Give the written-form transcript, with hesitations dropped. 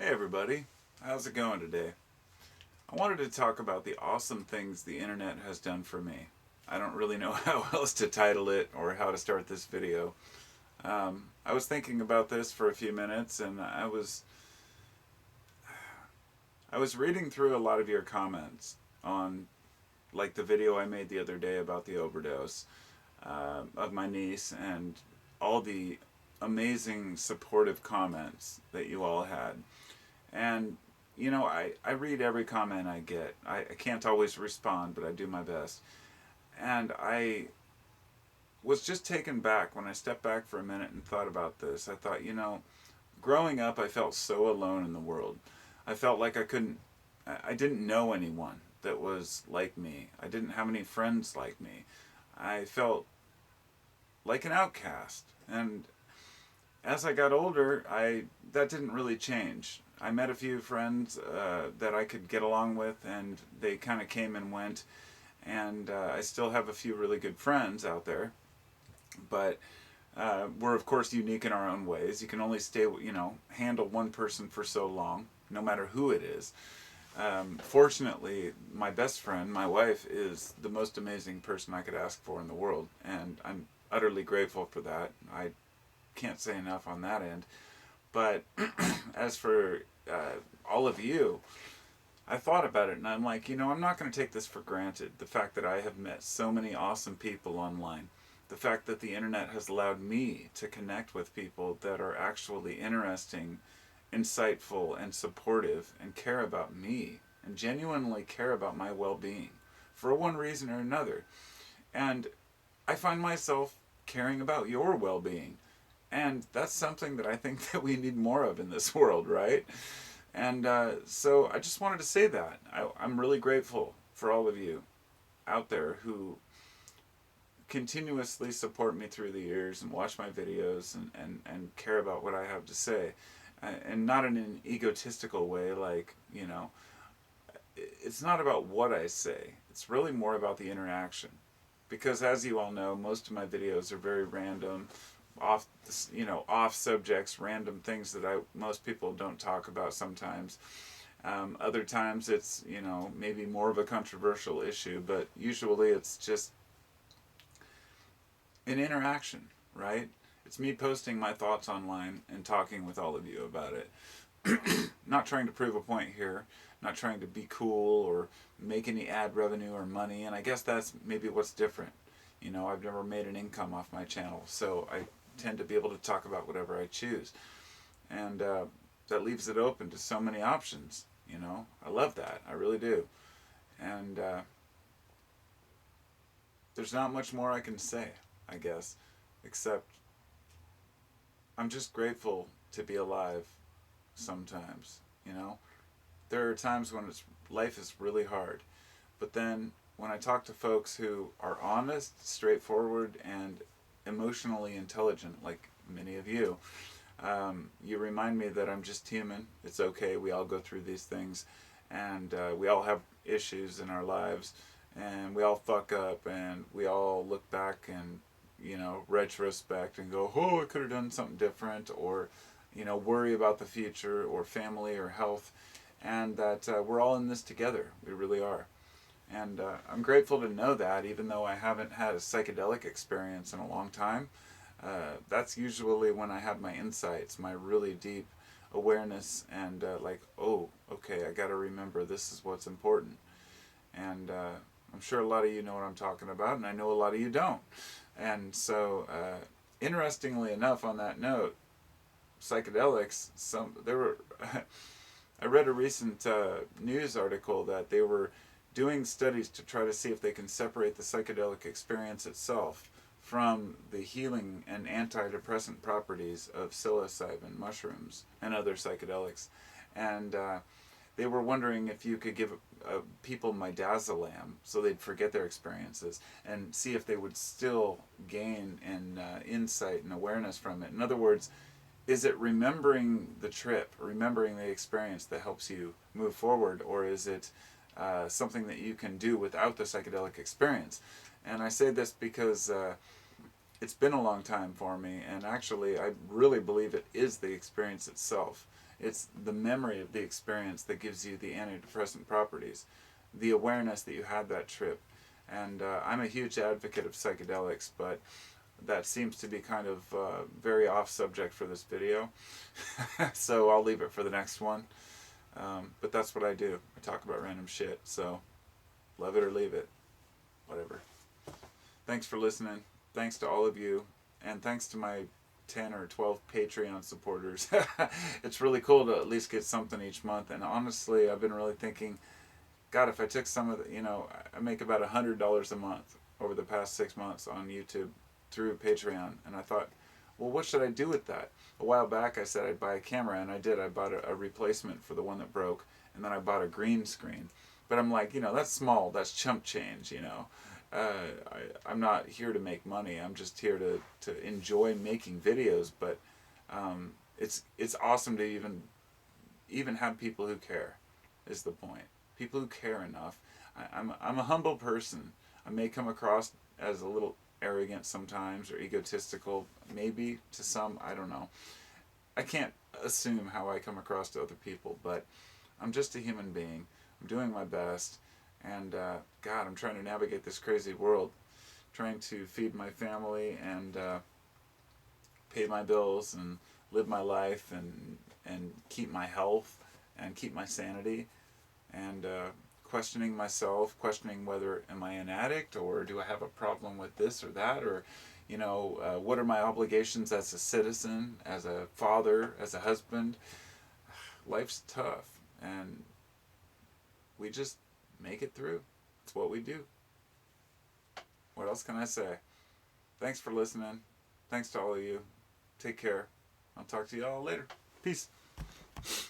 Hey everybody, how's it going today? I wanted to talk about the awesome things the internet has done for me. I don't really know how else to title it or how to start this video. I was thinking about this for a few minutes and I was reading through a lot of your comments on like the video I made the other day about the overdose of my niece and all the amazing supportive comments that you all had. And, I read every comment I get. I can't always respond, but I do my best. And I was just taken back when I stepped back for a minute and thought about this. I thought, growing up, I felt so alone in the world. I felt like I didn't know anyone that was like me. I didn't have any friends like me. I felt like an outcast. And as I got older, I that didn't really change. I met a few friends that I could get along with, and they kind of came and went. And I still have a few really good friends out there, but we're of course unique in our own ways. You can only handle one person for so long, no matter who it is. Fortunately, my best friend, my wife, is the most amazing person I could ask for in the world, and I'm utterly grateful for that. I can't say enough on that end. But as for all of you, I thought about it and I'm like, I'm not going to take this for granted. The fact that I have met so many awesome people online, the fact that the internet has allowed me to connect with people that are actually interesting, insightful, and supportive and care about me and genuinely care about my well being for one reason or another. And I find myself caring about your well being. And that's something that I think that we need more of in this world, right? And so I just wanted to say that. I'm really grateful for all of you out there who continuously support me through the years and watch my videos and care about what I have to say. And not in an egotistical way, like, it's not about what I say, it's really more about the interaction. Because as you all know, most of my videos are very random, off off subjects, random things that I most people don't talk about sometimes. Other times it's maybe more of a controversial issue, but usually it's just an interaction, right? It's me posting my thoughts online and talking with all of you about it. Not trying to prove a point here, not trying to be cool or make any ad revenue or money, and I guess that's maybe what's different. I've never made an income off my channel, so I tend to be able to talk about whatever I choose. And that leaves it open to so many options. I love that. I really do. And there's not much more I can say, I guess, except I'm just grateful to be alive sometimes. There are times when life is really hard, but then when I talk to folks who are honest, straightforward, and emotionally intelligent, like many of you, you remind me that I'm just human. It's okay. We all go through these things, and we all have issues in our lives, and we all fuck up, and we all look back and retrospect and go, oh, I could have done something different, or worry about the future or family or health, and that we're all in this together. We really are. And I'm grateful to know that, even though I haven't had a psychedelic experience in a long time. That's usually when I have my insights, my really deep awareness, and like, oh, okay, I got to remember this is what's important. And I'm sure a lot of you know what I'm talking about, and I know a lot of you don't. And so, interestingly enough, on that note, psychedelics, there were. I read a recent news article that they were doing studies to try to see if they can separate the psychedelic experience itself from the healing and antidepressant properties of psilocybin mushrooms and other psychedelics. And they were wondering if you could give people midazolam so they'd forget their experiences and see if they would still gain in insight and awareness from it. In other words, is it remembering the trip, remembering the experience that helps you move forward, or is it something that you can do without the psychedelic experience? And I say this because it's been a long time for me, and actually I really believe it is the experience itself. It's the memory of the experience that gives you the antidepressant properties, the awareness that you had that trip. And I'm a huge advocate of psychedelics, but that seems to be kind of very off subject for this video. So I'll leave it for the next one. But that's what I do. I talk about random shit. So love it or leave it. Whatever. Thanks for listening. Thanks to all of you. And thanks to my 10 or 12 Patreon supporters. It's really cool to at least get something each month. And honestly, I've been really thinking, God, if I took some of the, I make about $100 a month over the past 6 months on YouTube through Patreon. And I thought, well, what should I do with that? A while back I said I'd buy a camera, and I did. I bought a replacement for the one that broke, and then I bought a green screen. But I'm like, that's small. That's chump change, I'm not here to make money. I'm just here to enjoy making videos. But it's awesome to even have people who care, is the point. People who care enough. I'm a humble person. I may come across as a little arrogant sometimes or egotistical, maybe to some. I don't know. I can't assume how I come across to other people, but I'm just a human being. I'm doing my best, and God, I'm trying to navigate this crazy world, trying to feed my family and pay my bills and live my life and keep my health and keep my sanity, and questioning myself, questioning whether am I an addict or do I have a problem with this or that, or what are my obligations as a citizen, as a father, as a husband. Life's tough, and we just make it through. It's what we do. What else can I say? Thanks for listening. Thanks to all of you. Take care. I'll talk to you all later. Peace.